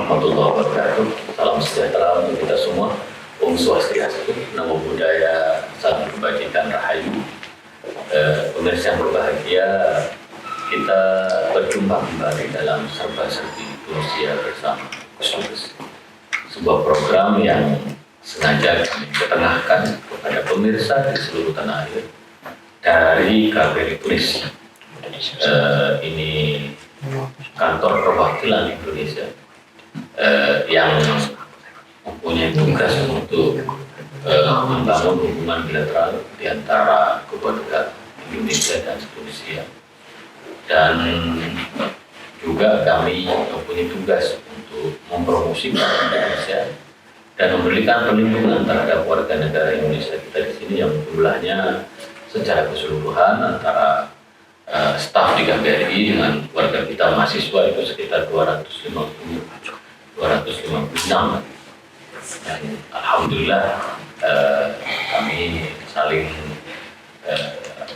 warahmatullahi wabarakatuh. Salam sejahtera untuk kita semua. Om Swastiastu, Namo Buddhaya, salam kebajikan rahayu. Pemirsa yang berbahagia, kita berjumpa kembali dalam Serba-Serbi Tunisia bersama Gus. Sebuah program yang sengaja kami ketengahkan kepada pemirsa di seluruh tanah air dari KBRI Tunisia. Ini kantor perwakilan Indonesia yang mempunyai tugas untuk membangun hubungan bilateral di antara kedua negara Indonesia dan Tunisia. Dan juga kami mempunyai tugas untuk mempromosikan Indonesia dan memberikan perlindungan terhadap warga negara Indonesia kita di sini yang jumlahnya secara keseluruhan antara staf di KBRI dengan warga kita mahasiswa itu sekitar 256. Dan alhamdulillah kami saling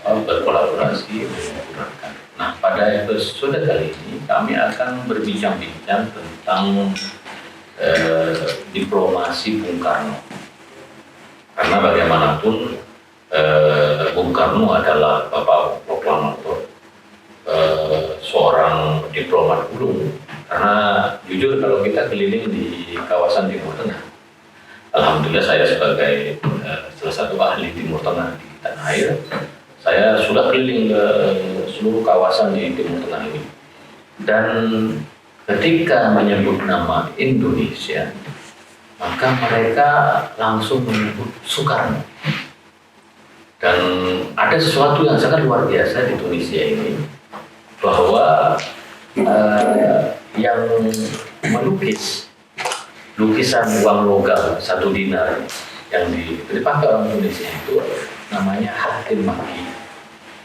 berkolaborasi menyempurnakan. Nah, pada episode kali ini kami akan berbincang-bincang tentang diplomasi Bung Karno. Karena bagaimanapun Bung Karno adalah bapak proklamator, seorang diplomat ulung. Karena jujur kalau kita keliling di kawasan Timur Tengah, alhamdulillah saya sebagai salah satu ahli Timur Tengah di tanah air, saya sudah keliling ke seluruh kawasan di Timur Tengah ini. Dan ketika menyebut nama Indonesia, maka mereka langsung menyebut Soekarno. Dan ada sesuatu yang sangat luar biasa di Tunisia ini, bahwa yang melukis lukisan uang logam 1 dinar yang dipakai orang Indonesia itu namanya Hatim Maki.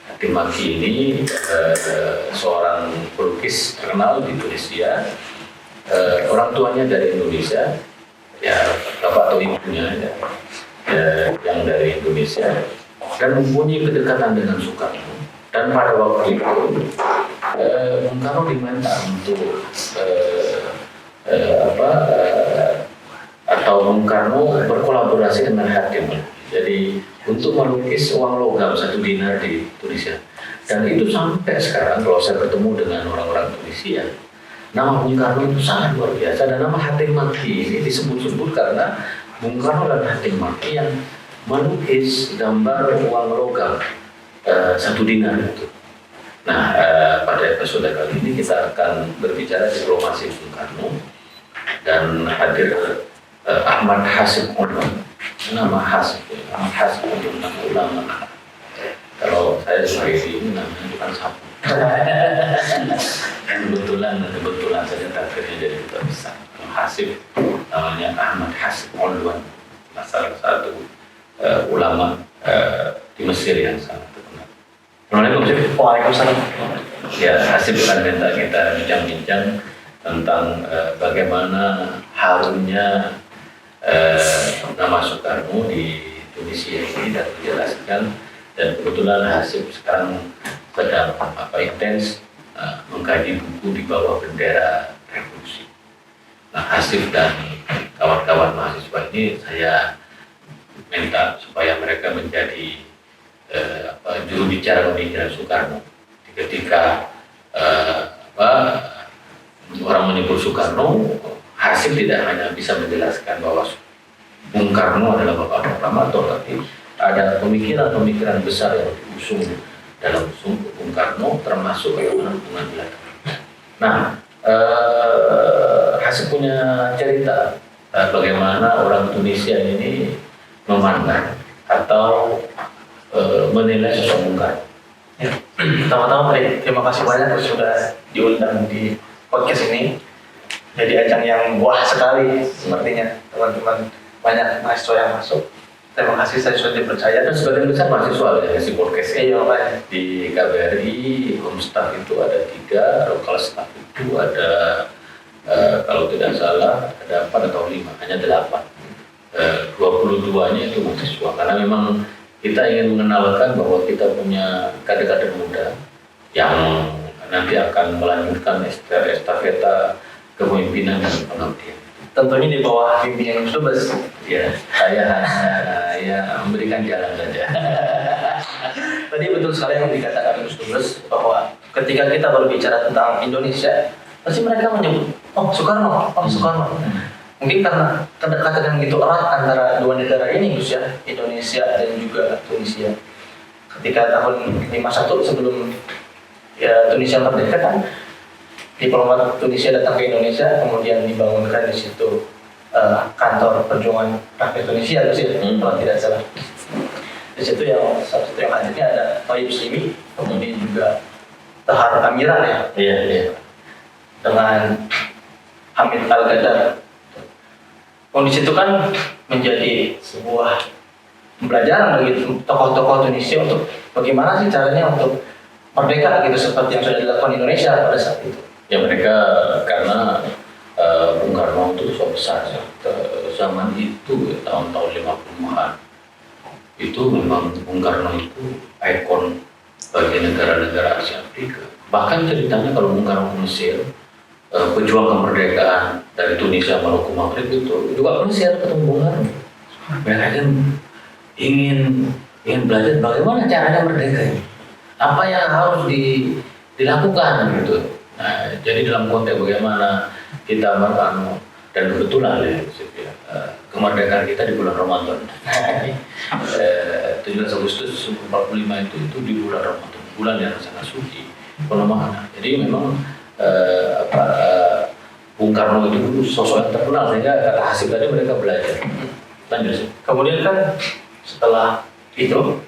Hatim Maki ini seorang pelukis terkenal di Tunisia. Orang tuanya dari Indonesia, ya bapak atau ibunya yang dari Indonesia, dan mempunyai kedekatan dengan Soekarno. Dan pada waktu itu Bung Karno diminta untuk atau Bung Karno berkolaborasi dengan Hatim, jadi untuk melukis uang logam 1 dinar di Tunisia. Dan itu sampai sekarang kalau saya bertemu dengan orang-orang Tunisia, nama Bung Karno itu sangat luar biasa. Dan nama Hatim Maki ini disebut-sebut karena Bung Karno dan Hatim Maki yang melukis gambar uang logam 1 dinar itu. Nah, pada episode kali ini kita akan berbicara diplomasi Bung Karno dan hadir Ahmad Hasib Onlon. Nama Hasib, Ahmad Hasib Onlon, nama ulama. Kalau saya sebagai ini namanya bukan sapu. kebetulan saja takdirnya jadi duta besar. Hasib namanya Ahmad Hasib Onlon, salah satu ulama di Mesir yang sangat terkenal. Assalamualaikum. Waalaikumsalam. Ya, Hasib akan minta kita bincang-bincang tentang bagaimana harumnya nama Soekarno di Tunisia ini dan menjelaskan. Dan kebetulan Hasib sekarang sedang intens mengkaji buku di bawah bendera revolusi. Nah, Hasib dan kawan-kawan mahasiswa ini saya minta supaya mereka menjadi juru bicara pemikiran Soekarno. Ketika orang menyebut Soekarno, Hasib tidak hanya bisa menjelaskan bahwa Bung Karno adalah bapak proklamator, tapi ada pemikiran-pemikiran besar yang diusung dalam Bung Karno, termasuk bagaimana hubungan bilateral. Nah, Hasib punya cerita bagaimana orang Tunisia ini memandang atau menilai sosok Bung Karno. Ya, pertama-tama terima kasih banyak sudah diundang di podcast ini. Jadi ajang yang wah sekali sepertinya, teman-teman banyak mahasiswa yang masuk. Terima kasih saya sudah dipercaya. Dan sebagian besar mahasiswa ya si podcast ini. Iya, Pak. Di KBRI home staff itu ada 3, lokal staff itu ada kalau tidak salah ada 4 atau 5, hanya 8. 22-nya itu mahasiswa, karena memang kita ingin mengenalkan bahwa kita punya kader-kader muda yang nanti akan melanjutkan estafeta kepemimpinan dan pengabdian. Tentunya di bawah bimbingan Gus Dubes. Ya, saya hanya ya memberikan jalan saja. Tadi betul sekali yang dikatakan Gus Dubes bahwa ketika kita berbicara tentang Indonesia, pasti mereka menyebut, oh Soekarno. Mungkin karena kedekatan yang begitu erat antara dua negara ini, Gus ya, Indonesia dan juga Tunisia. Ketika tahun 51 sebelum ya Tunisia merdeka kan, diplomat Tunisia datang ke Indonesia, kemudian dibangunkan di situ kantor perjuangan rakyat Tunisia, Gus ya, kalau tidak salah. Di situ yang salah satu yang hadirnya ada Thayyib Slimi, kemudian juga Tahar Amiran ya, Iya. dengan Hamid Al-Ghadar. Kondisi itu kan menjadi sebuah pembelajaran bagi tokoh-tokoh Tunisia untuk bagaimana sih caranya untuk merdeka gitu seperti yang sudah dilakukan Indonesia pada saat itu. Ya mereka karena Bung Karno itu sosok besar ya. Zaman itu tahun-tahun 50-an itu memang Bung Karno itu ikon bagi negara-negara Asia Afrika. Bahkan ceritanya kalau Bung Karno ke Mesir, pejuang kemerdekaan dari Tunisia Maroko Maghrib itu juga Mesir ketemu Bung Karno. Mereka kan ingin belajar bagaimana caranya merdeka ini, apa yang harus dilakukan gitu. Nah, jadi dalam konteks bagaimana kita merano dan kebetulan ya, kemerdekaan kita di bulan Ramadan. 17 Agustus 45 itu di bulan Ramadan, bulan yang sangat suci, penuh makna. Jadi memang Bung Karno itu dulu sosok yang terkenal sehingga kata hasil tadi mereka belajar. Lanjut. Kemudian kan setelah itu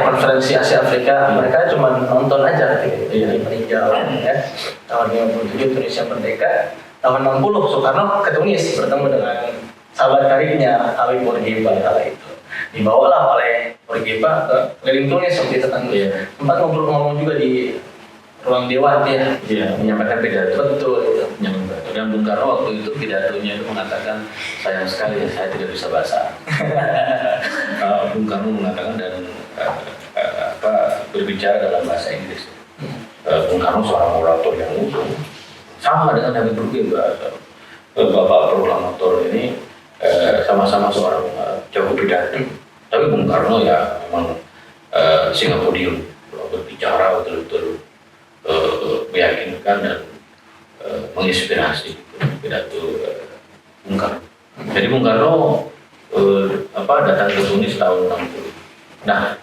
konferensi Asia Afrika, mereka cuma nonton aja ketika itu meninjau ya. Tahun 57 Tunisia merdeka, tahun 60 Soekarno ke Tunis bertemu dengan sahabat karibnya Habib Bourguiba kala itu. Dibawalah oleh Bourguiba ke keliling Tunis waktu itu kan. Sempat ngobrol-ngobrol juga di ruang dewan ya. Iya, menyampaikan pidato. Betul itu. Dan Bung Karno waktu itu pidatonya itu mengatakan sayang sekali ya saya tidak bisa bahasa. Bung Karno mengatakan dan berbicara dalam bahasa Inggris. Bung Karno seorang orator yang utuh, sama dengan Habib Bourguiba. Bapak proklamator ini sama-sama seorang jago pidato. Tapi Bung Karno ya memang singa podium, berbicara betul-betul meyakinkan dan menginspirasi pidato Bung Karno. Jadi Bung Karno datang ke Tunis tahun 60. Nah,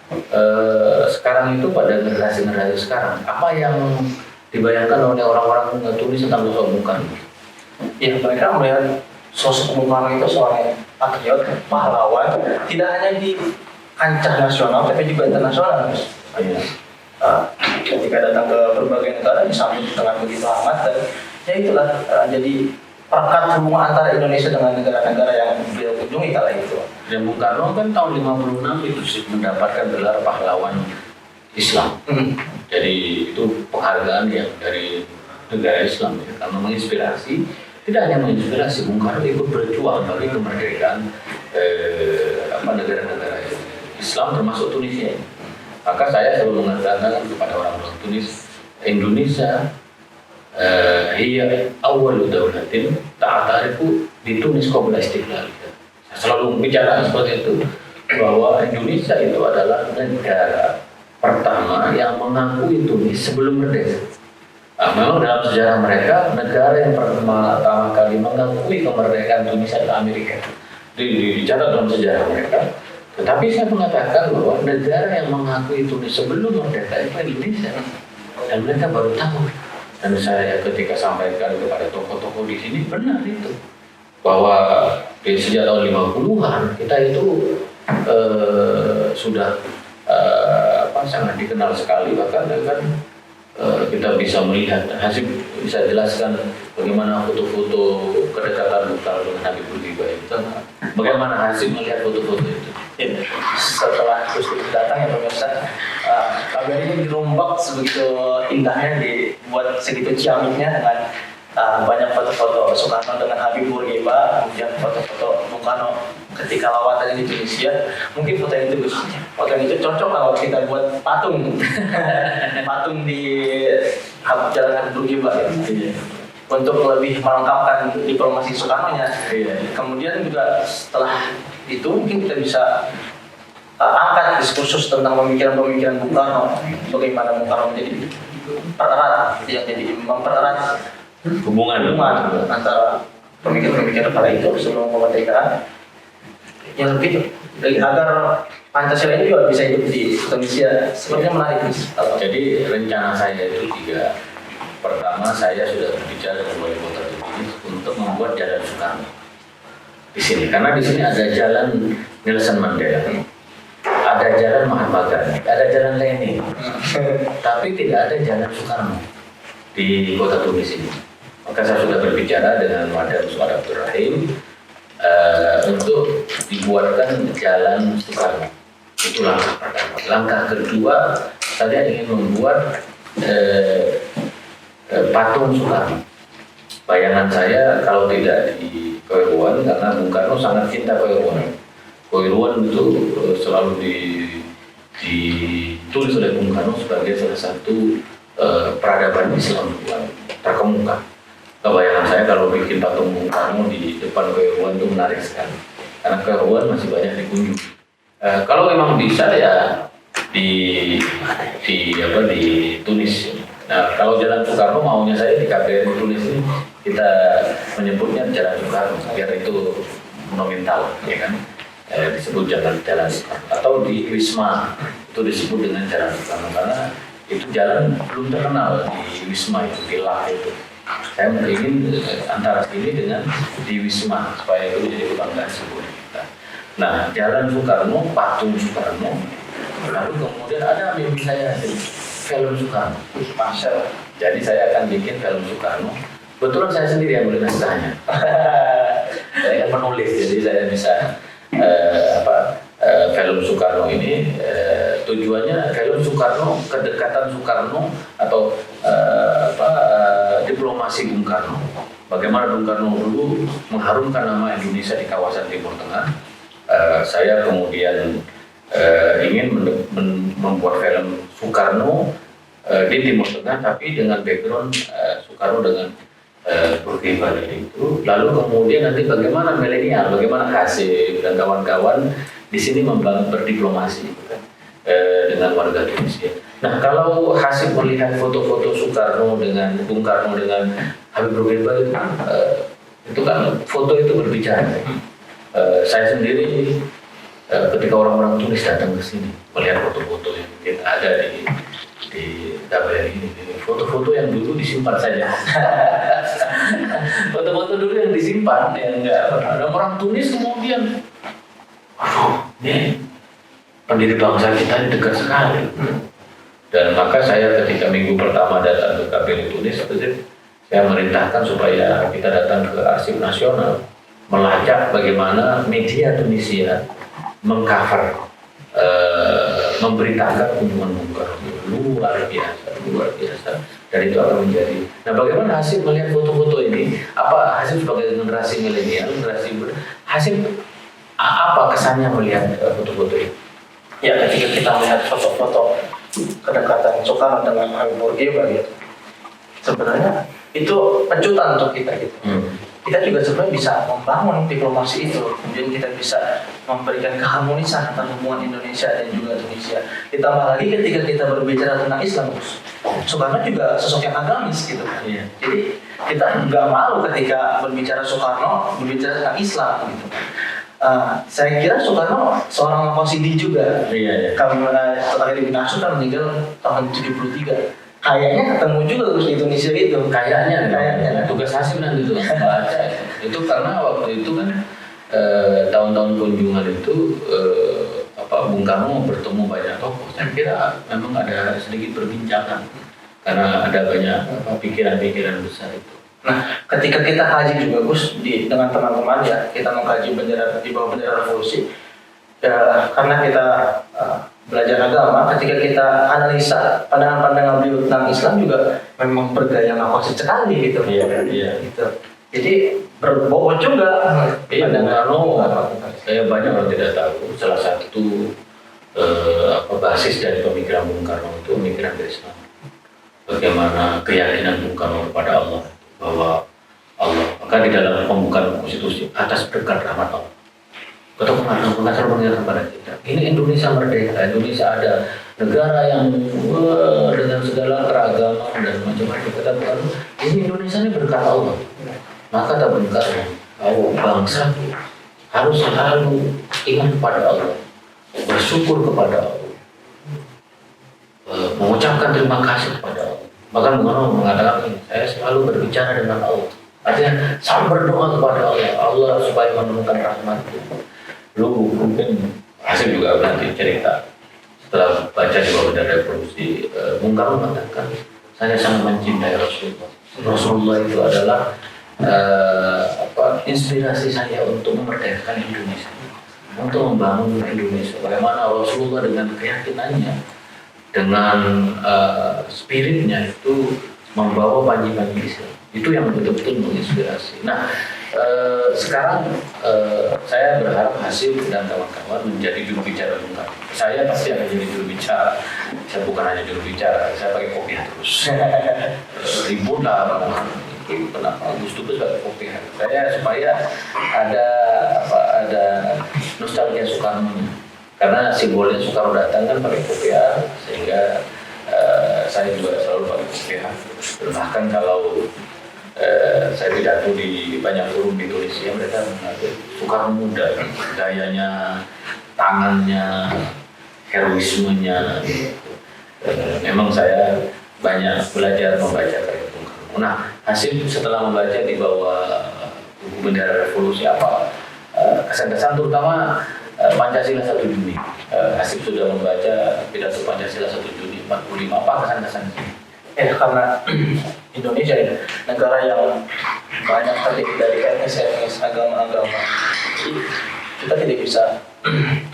sekarang itu pada generasi sekarang, apa yang dibayangkan oleh orang-orang Tunis tentang sosok Bung Karno? Ya, mereka melihat sosok Bung Karno itu seorang patriot, pahlawan, tidak hanya di kancah nasional, tapi juga internasional. Ketika datang ke berbagai negara disambut dengan begitu hangat dan ya itulah jadi perekat hubungan antara Indonesia dengan negara-negara yang beliau kunjungi kala itu. Dan Bung Karno kan tahun 56 itu sih mendapatkan gelar pahlawan Islam. Jadi itu penghargaan yang dari negara Islam ya, karena menginspirasi. Tidak hanya menginspirasi, Bung Karno ikut berjuang bagi kemerdekaan negara-negara Islam termasuk Tunisia. Maka saya selalu mengatakan kepada orang-orang Tunis, Indonesia hiya awwalu daulatin ta'tarifu di Tunis qabla istiqlal. Saya selalu bicara seperti itu, bahwa Indonesia itu adalah negara pertama yang mengakui Tunis sebelum merdeka. Memang dalam sejarah mereka, negara yang pertama kali mengakui kemerdekaan Tunisia adalah Amerika. Dicatat dalam sejarah mereka. Tetapi saya mengatakan bahwa negara yang mengakui Tunis sebelum merdeka itu Indonesia, dan mereka baru tahu. Dan saya ketika sampaikan kepada tokoh-tokoh di sini, benar itu, bahwa sejak tahun 50-an kita itu sudah sangat dikenal sekali, bahkan kita bisa melihat, Hasib bisa jelaskan bagaimana foto-foto kedekatan Bung Karno dengan Habib Bourguiba itu. Bagaimana Hasib melihat foto-foto itu? Setelah Gus Dur datang ya pemirsa, KBRI ini dirombak sebegitu indahnya, dibuat segitu ciamiknya dengan banyak foto-foto Soekarno dengan Habib Bourguiba, kemudian foto-foto Bung Karno ketika lawatannya di Tunisia. Mungkin foto itu cocok kalau kita buat patung patung di Jalan Habib Bourguiba ya. untuk lebih melengkapkan diplomasi Soekarno-nya. Iya. Kemudian juga setelah itu mungkin kita bisa angkat diskursus tentang pemikiran-pemikiran Bung Karno, bagaimana Bung Karno menjadi pererat, yang jadi mempererat Hubungan antara pemikiran-pemikiran kala itu sebelum kemerdekaan, yang lebih agar Pancasila ini juga bisa hidup di Indonesia. Sebenarnya menarik. Jadi rencana saya itu 3. Pertama, saya sudah berbicara dengan wali kota Tunis untuk membuat jalan Soekarno di sini, karena di sini ada jalan Nelson Mandela, ada jalan Mahatma Gandhi, ada jalan Lenin, tapi tidak ada jalan Soekarno di kota Tunis ini. Maka saya sudah berbicara dengan Madam Suara Abdurrahim untuk dibuatkan jalan Soekarno. Itu langkah pertama. Langkah kedua, saya ingin membuat patung Soekarno. Bayangan saya kalau tidak di Koiruan, karena Bung Karno sangat cinta Koiruan. Koiruan itu selalu ditulis oleh Bung Karno sebagai salah satu peradaban Islam yang terkemuka. Bayangan saya kalau bikin patung Bung Karno di depan Koiruan itu menarik sekali, karena Koiruan masih banyak dikunjungi. Kalau memang bisa ya di Tunis. Nah, kalau Jalan Soekarno maunya saya di KBRI Tunis ini kita menyebutnya Jalan Soekarno, biar itu monumental, ya kan? Disebut jalan Soekarno. Atau di Wisma itu disebut dengan Jalan Soekarno, karena itu jalan belum terkenal di Wisma itu, di Lah itu. Saya ingin antara ini dengan di Wisma supaya itu menjadi kebanggaan sebuah kita. Nah, Jalan Soekarno, patung Soekarno, lalu kemudian ada mimpi saya film Soekarno. Jadi saya akan bikin film Soekarno. Kebetulan saya sendiri yang menulis naskahnya. Saya kan penulis, jadi saya bisa film Soekarno ini tujuannya film Soekarno, kedekatan Soekarno atau diplomasi Bung Karno. Bagaimana Bung Karno dulu mengharumkan nama Indonesia di kawasan Timur Tengah. Saya kemudian ingin membuat film Soekarno di Timur Tengah, tapi dengan background Soekarno dengan Burkina itu. Lalu kemudian nanti bagaimana milenial, bagaimana Hasim dan kawan-kawan di sini membangun berdiplomasi dengan warga Indonesia. Nah, kalau Hasim melihat foto-foto Soekarno dengan Bung Karno dengan Habib Burkina itu kan foto itu berbicara. Saya sendiri ketika orang-orang Tunis datang ke sini melihat foto-foto yang mungkin ada di KBRI ini, foto-foto yang dulu disimpan saja. Foto-foto dulu yang disimpan, yang enggak pernah. Ada orang Tunis kemudian, ini pendiri bangsa kita ini dekat sekali. Dan maka saya ketika minggu pertama datang ke KBRI Tunis, saya merintahkan supaya kita datang ke Arsip Nasional, melacak bagaimana media Tunisia mengcover, memberitakan kunjungan Bung Karno. Luar biasa. Dan itu akan menjadi. Nah, bagaimana Hasim melihat foto-foto ini? Apa Hasim sebagai generasi milenial, Hasim apa kesannya melihat foto-foto ini? Ya, ketika kita melihat foto-foto kedekatan Soekarno dengan Habib Bourguiba gitu, sebenarnya itu pecutan untuk kita gitu. Kita juga sebenarnya bisa membangun diplomasi itu, kemudian kita bisa memberikan keharmonisan antara hubungan Indonesia dan juga Tunisia. Ditambah lagi ketika kita berbicara tentang Islam, Soekarno juga sosok yang agamis gitu kan. Iya. Jadi kita nggak malu ketika berbicara Soekarno, berbicara tentang Islam gitu. Saya kira Soekarno seorang Qasidi juga. Iya. Kami setelah Ibn Ashur kan meninggal tahun 73. Kayaknya ketemu juga terus di Indonesia itu. Kayaknya. Tugas Hasim nanti itu baca. Itu karena waktu itu kan tahun-tahun kunjungan itu Bung Karno bertemu banyak tokoh. Saya kira memang ada sedikit perbincangan karena ada banyak pikiran-pikiran besar itu. Nah, ketika kita kaji juga Gus dengan teman-teman ya, kita mengkaji bendera di bawah bendera revolusi. Ya, karena kita belajar agama, ketika kita analisa pandangan-pandangan beliau tentang Islam juga memang bergaya ngakosit sekali gitu. Iya. Gitu. Jadi berbobot juga. Iya, Bung Karno, saya banyak orang tidak tahu. Salah satu basis dari pemikiran Bung Karno itu pemikiran Islam. Bagaimana keyakinan Bung Karno kepada Allah, bahwa Allah, maka di dalam pembukaan konstitusi atas berkat rahmat Allah. Ketua mengatakan kepada kita, ini Indonesia merdeka, Indonesia ada negara yang dengan segala keragaman dan macam-macam. Kata ini Indonesia ini berkat Allah. Maka tak berkat Allah, bangsa harus selalu ingat kepada Allah, bersyukur kepada Allah, mengucapkan terima kasih kepada Allah. Bahkan Bung Karno mengatakan ini, saya selalu berbicara dengan Allah. Artinya selalu berdoa kepada Allah supaya menemukan rahmat-Nya. Lu mungkin Hasim juga nanti cerita setelah baca di bawah bendera revolusi, Bung Karno mengatakan saya sangat mencintai Rasulullah. Rasulullah itu adalah inspirasi saya untuk memerdekakan Indonesia, untuk membangun Indonesia. Bagaimana Rasulullah dengan keyakinannya, dengan spiritnya itu membawa panji-panji Islam. Itu yang betul-betul menginspirasi. Nah, sekarang saya berharap Hasim dan kawan-kawan menjadi juru bicara Bung Karno. Saya pasti akan jadi juru bicara. Saya bukan hanya juru bicara, saya pakai kopiah terus. Ribut lah, kenapa Gus Dur pakai kopiah? Saya supaya ada nostalgia Soekarno. Karena simbolnya Soekarno datang kan pakai kopiah, sehingga saya juga selalu pakai kopiah. Bahkan kalau saya pidato di banyak forum di Indonesia, mereka mengatakan Soekarno muda, gayanya, tangannya, heroismenya. Memang saya banyak belajar membaca karya Bung Karno. Nah, Hasim setelah membaca di bawah buku bendera revolusi, apa kesan-kesan terutama Pancasila 1 Juni. Hasim sudah membaca pidato Pancasila 1 Juni 45. Apa kesan-kesan? Karena Indonesia ya, negara yang banyak terdiri dari etnis-etnis, agama-agama. Kita tidak bisa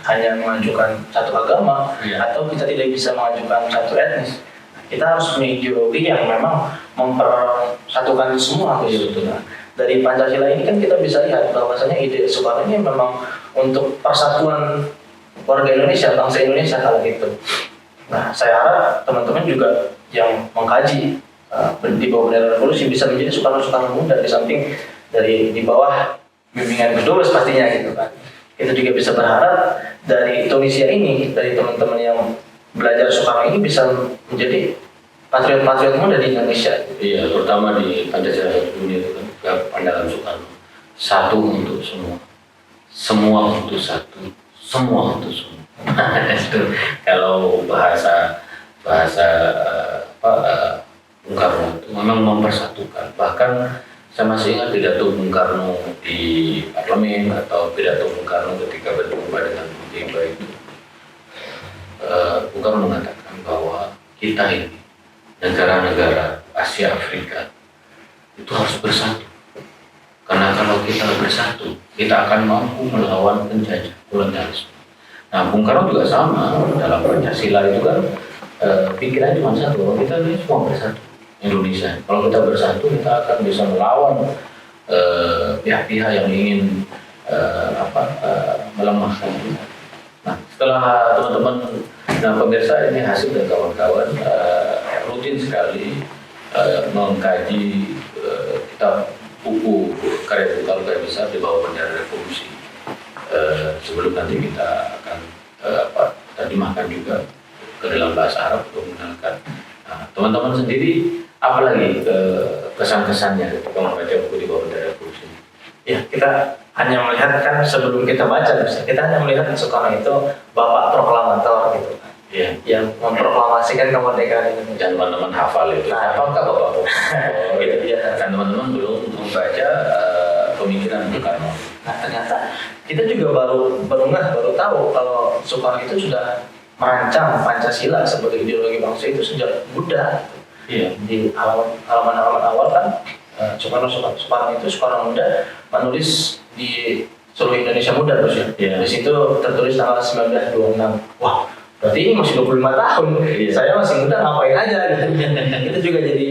hanya mengajukan satu agama, atau kita tidak bisa mengajukan satu etnis. Kita harus punya ideologi yang memang mempersatukan semua. Nah, dari Pancasila ini kan kita bisa lihat bahwasanya ide Soekarno ini memang untuk persatuan warga Indonesia, bangsa Indonesia kala itu. Nah, saya harap teman-teman juga yang mengkaji di bawah bendera revolusi bisa menjadi Soekarno muda, di samping dari di bawah bimbingan Gus Dur pastinya gitu kan. Kita juga bisa berharap dari Indonesia ini, dari teman-teman yang belajar Soekarno ini bisa menjadi patriot-patriot muda di Indonesia. Iya, terutama di Pancasila 1 Juni itu kan pandangan Soekarno, satu untuk semua, semua untuk satu, semua untuk semua. Itu kalau bahasa Bung Karno itu memang mempersatukan. Bahkan saya masih ingat pidato Bung Karno di parlemen atau pidato Bung Karno ketika berjumpa dengan Tiba itu. Bung Karno mengatakan bahwa kita ini negara-negara Asia Afrika itu harus bersatu. Karena kalau kita bersatu, kita akan mampu melawan penjajah kolonialisme. Nah, Bung Karno juga sama dalam Pancasila itu kan pikirannya cuma satu, bahwa kita ini semua bersatu Indonesia. Kalau kita bersatu, kita akan bisa melawan pihak-pihak yang ingin melemahkan kita. Nah, setelah teman-teman dan pemirsa ini Hasim dan kawan-kawan rutin sekali mengkaji kitab buku karya Bung Karno Karya Besar di bawah bendera revolusi. Sebelum nanti kita akan terjemahkan juga ke dalam bahasa Arab untuk mengenalkan. Nah, teman-teman sendiri apalagi kesan-kesannya ketika membaca buku di bawah bendera revolusi? Ya, kita hanya melihat kan sebelum kita baca, kita hanya melihat Soekarno itu bapak proklamator gitu kan. Yeah. Yang memproklamasikan kemerdekaan Indonesia. Dan teman-teman hafal itu. Nah, apakah bapak proklamator? Gitu, ya. Dan teman-teman belum membaca pemikiran Bung Karno. Nah, ternyata kita juga baru tahu kalau Soekarno itu sudah merancang Pancasila sebagai ideologi bangsa itu sejak muda. Iya. Di halaman-halaman awal kan Soekarno Muda menulis di seluruh Indonesia Muda terus ya. Yeah. Di situ tertulis tanggal 1926. Wah, berarti ini masih 25 tahun. Yeah. Saya masih muda, ngapain aja gitu. Itu juga jadi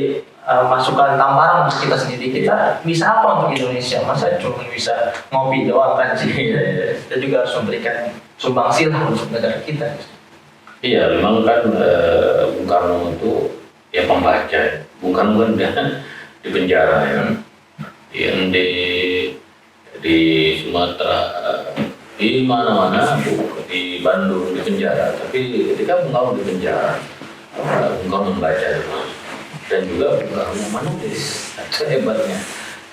masukan tamparan untuk kita sendiri. Kita bisa apa untuk Indonesia? Masa cuma bisa ngopi doang kan sih. Kita juga harus memberikan sumbangsi lah untuk negara kita. Iya, memang kan Bung Karno itu ya pembaca. Bung Karno kan di penjara ya, yang di Sumatera, di mana-mana, di Bandung di penjara. Tapi ketika Bung Karno di penjara, Bung Karno membaca dan juga Bung Karno menulis. Itu hebatnya.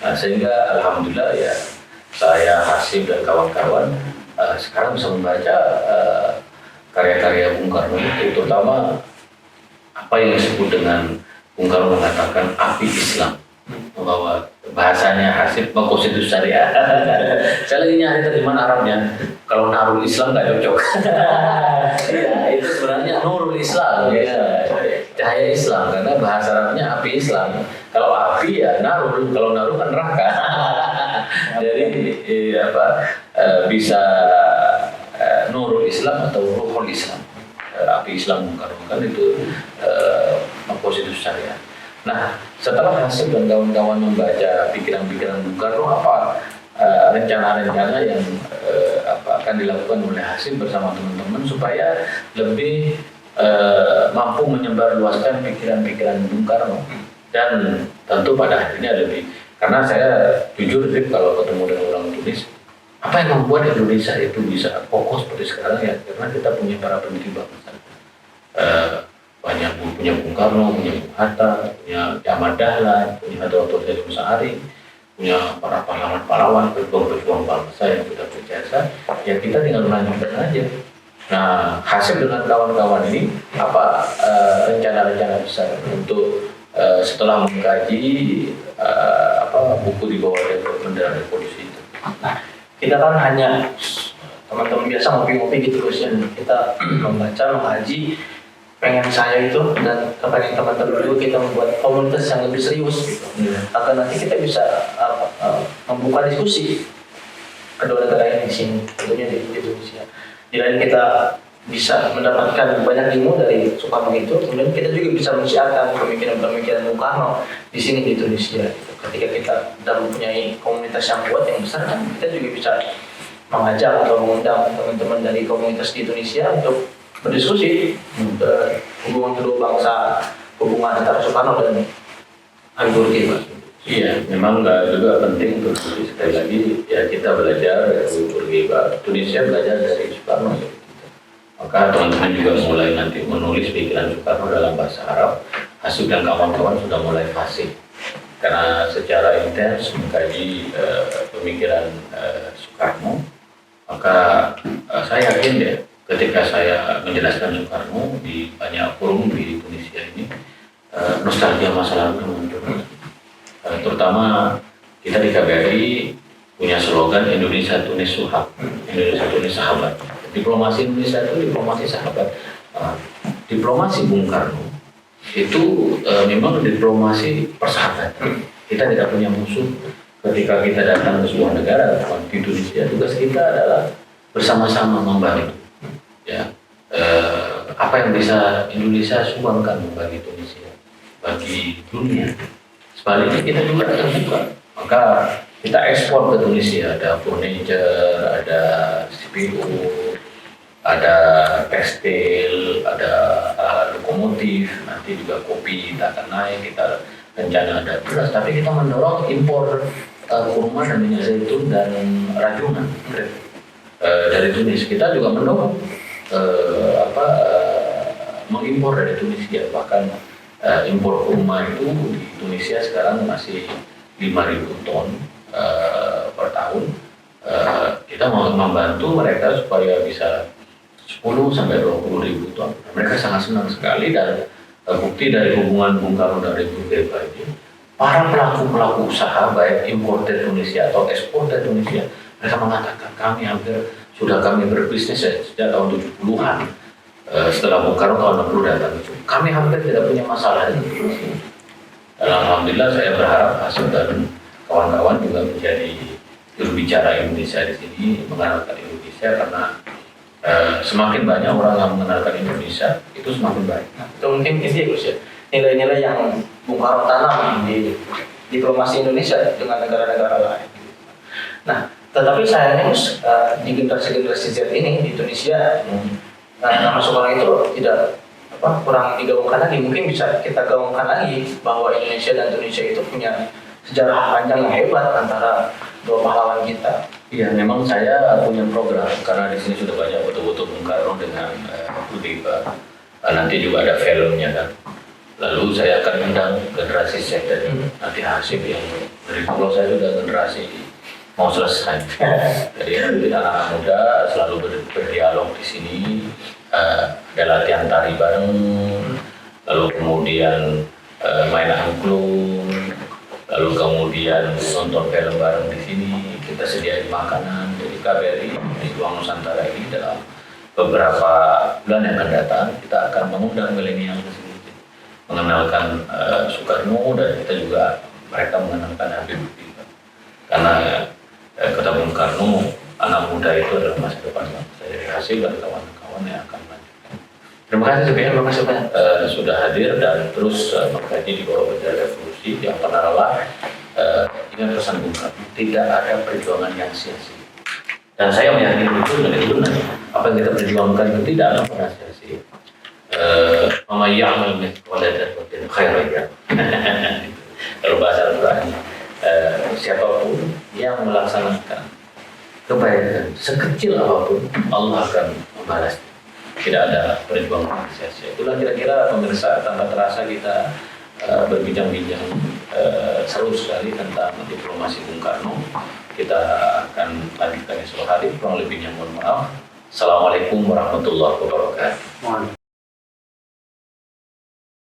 Nah, sehingga alhamdulillah ya saya, Hasib dan kawan-kawan sekarang bisa membaca karya-karya Bung Karno itu, terutama apa yang disebut dengan Bung Karno mengatakan api Islam, membawa bahasanya Hasib konstitusi syariah. Saya lagi nyari terjemahan Arabnya. Kalau Narul Islam nggak cocok. Ya, itu sebenarnya Nurul Islam, ya. Cahaya Islam, karena bahasa Arabnya api Islam. Kalau api ya Narul, kalau Narul kan neraka. Jadi bisa Nurul Islam atau Ruhul Islam, api Islam Bung Karno kan itu konstitusi syariah. Nah, setelah Hasib dan kawan-kawan membaca pikiran-pikiran Bung Karno, apa rencana-rencana yang akan dilakukan oleh Hasib bersama teman-teman supaya lebih mampu menyebarluaskan pikiran-pikiran Bung Karno, dan tentu pada akhirnya lebih, karena saya jujur kalau ketemu dengan orang Tunis, apa yang membuat Indonesia itu bisa fokus seperti sekarang ya karena kita punya para pendiri bangsa. Banyak punya Bung Karno, punya Bung Hatta, punya Ahmad Dahlan, punya Dr. Said Musari, punya para pahlawan-pahlawan berjuang bangsa yang sudah berjasa. Ya kita tinggal melanjutkan aja. Nah, Hasib dengan kawan-kawan ini apa rencana-rencana besar untuk setelah mengkaji buku di bawah bendera revolusi itu. Nah, kita kan hanya teman-teman biasa ngopi-ngopi gitu Gus ya. Kita membaca, mengkaji, pengen saya itu dan pengen teman-teman juga kita membuat komunitas yang lebih serius gitu. Agar nanti kita bisa membuka diskusi kedua negara ini di sini, tentunya di Indonesia. Jadi kita bisa mendapatkan banyak ilmu dari Soekarno itu, kemudian kita juga bisa mensiarkan pemikiran-pemikiran Bung Karno di sini di Indonesia. Ketika kita sudah mempunyai komunitas yang kuat yang besar, kan kita juga bisa mengajak atau mengundang teman-teman dari komunitas di Indonesia untuk berdiskusi hubungan kedua bangsa, hubungan antara Soekarno dan Habibur Rahman. Iya, memang juga penting untuk sekali lagi ya kita belajar dari Habibur Rahman. Indonesia belajar dari Soekarno. Maka teman-teman juga mulai nanti menulis pikiran Soekarno dalam bahasa Arab. Hasib dan kawan-kawan sudah mulai fasih karena secara intens mengkaji pemikiran Soekarno. Maka saya yakin ya, ketika saya menjelaskan Soekarno di banyak forum di Indonesia ini, nostalgia masa lalu muncul. Terutama kita di KBRI punya slogan Indonesia Tunis Suhab, Indonesia Tunis Sahabat. Diplomasi Indonesia itu diplomasi sahabat. Diplomasi Bung Karno itu memang diplomasi persahabatan. Kita tidak punya musuh. Ketika kita datang ke sebuah negara di Indonesia, tugas kita adalah bersama-sama membantu. Ya, apa yang bisa Indonesia sumbangkan bagi Indonesia, bagi dunia. Sebaliknya kita juga terbuka. Maka kita ekspor ke Indonesia, ada furniture, ada CPU, ada tekstil, ada lokomotif, nanti juga kopi kita akan naik, kita rencana ada beras, tapi kita mendorong impor kurma dan minyak zaitun dan rajungan dari Tunis. Kita juga mendorong mengimpor dari Tunisia, bahkan impor kurma itu di Tunisia sekarang masih 5.000 ton per tahun. Kita mau membantu mereka supaya bisa 10 sampai 20.000 ton. Mereka sangat senang sekali, dan bukti dari hubungan Bung Karno dan Republik ini, para pelaku-pelaku usaha baik importer Indonesia atau eksporter Indonesia, mereka mengatakan kami berbisnis sejak tahun 70-an. Setelah Bung Karno tahun 60 datang, kami hampir tidak punya masalah dengan Indonesia. Dan alhamdulillah saya berharap Hasib dan kawan-kawan juga menjadi juru bicara Indonesia di sini, mengenalkan Indonesia, karena semakin banyak orang yang mengenalkan Indonesia itu semakin baik. Nah, itu mungkin ini Gus ya, nilai-nilai yang Bung Karno tanam di diplomasi Indonesia dengan negara-negara lain. Nah, tetapi sayangnya Gus, di generasi-generasi Z ini di Indonesia, nama Soekarno itu tidak kurang digaungkan lagi. Mungkin bisa kita gaungkan lagi bahwa Indonesia dan Tunisia itu punya sejarah panjang yang hebat antara dua pahlawan kita. Iya, memang saya punya program karena di sini sudah banyak foto-foto Bung Karno dengan Hudayfa. Nanti juga ada filmnya kan. Lalu saya akan undang generasi Z dari nanti Hasib yang dari dulu saya sudah generasi mau selesai. Jadi nanti anak-anak muda selalu berdialog di sini, ada latihan tari bareng, lalu kemudian main angklung, lalu kemudian nonton film bareng di sini. Kita sediain makanan. Jadi KBRI di Ruang Nusantara ini dalam beberapa bulan yang akan datang kita akan mengundang milenial ke sini, mengenalkan Soekarno, dan kita juga mereka mengenalkan Habibie. Karena kata Bung Karno, anak muda itu adalah masa depan bangsa. Jadi hasil dan kawan-kawan yang akan melanjutkan. Terima kasih sebenarnya, terima kasih banyak sudah hadir dan terus mengkaji di bawah bendera revolusi yang pernah lelah. Ingat pesan Bung Karno, tidak ada perjuangan yang sia-sia. Dan saya meyakini betul dan itu benar. Apa yang kita perjuangkan itu tidak akan pernah sia-sia. Mama ya'mal mithqala dzarratin khairan yara. Kalau bahasa Al-Qur'an, siapapun yang melaksanakan kebaikan sekecil apapun, Allah akan membalas. Tidak ada perjuangan sia-sia. Itulah kira-kira pemirsa, tanpa terasa kita berbincang-bincang seru sekali tentang diplomasi Bung Karno. Kita akan lanjutkan esok hari, kurang lebihnya mohon maaf. Assalamualaikum warahmatullahi wabarakatuh.